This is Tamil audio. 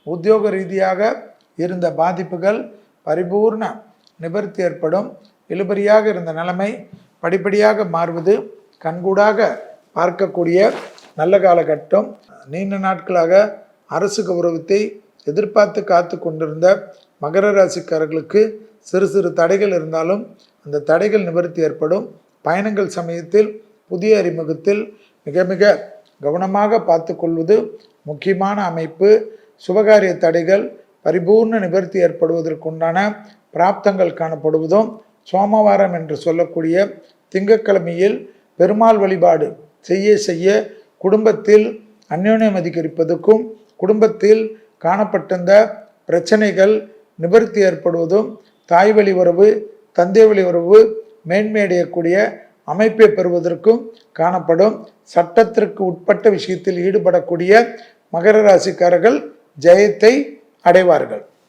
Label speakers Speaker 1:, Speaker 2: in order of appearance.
Speaker 1: உத்தியோக ரீதியாக இருந்த பாதிப்புகள் பரிபூர்ண நிவர்த்தி ஏற்படும். இழுபறியாக இருந்த நிலைமை படிப்படியாக மாறுவது கண்கூடாக பார்க்கக்கூடிய நல்ல காலகட்டம். நீண்ட நாட்களாக அரசு கௌரவத்தை எதிர்பார்த்து காத்து கொண்டிருந்த மகர ராசிக்காரர்களுக்கு சிறு சிறு தடைகள் இருந்தாலும் அந்த தடைகள் நிவர்த்தி ஏற்படும். பயணங்கள் சமயத்தில் புதிய அறிமுகத்தில் மிக மிக கவனமாக பார்த்து கொள்வது முக்கியமான அமைப்பு. சுபகாரிய தடைகள் பரிபூர்ண நிவர்த்தி ஏற்படுவதற்குண்டான பிராப்தங்கள் காணப்படுவதும், சோமவாரம் என்று சொல்லக்கூடிய திங்கட்கிழமையில் பெருமாள் வழிபாடு செய்ய செய்ய குடும்பத்தில் அந்யோன்யம் அதிகரிப்பதற்கும் குடும்பத்தில் காணப்பட்டிருந்த பிரச்சனைகள் நிவர்த்தி ஏற்படுவதும், தாய் வழி உறவு தந்தை வழி உறவு மேன்மையடையக்கூடிய அமைப்பை பெறுவதற்கும் காணப்படும். சட்டத்திற்கு உட்பட்ட விஷயத்தில் ஈடுபடக்கூடிய மகர ராசிக்காரர்கள் ஜெயத்தை அடைவார்கள்.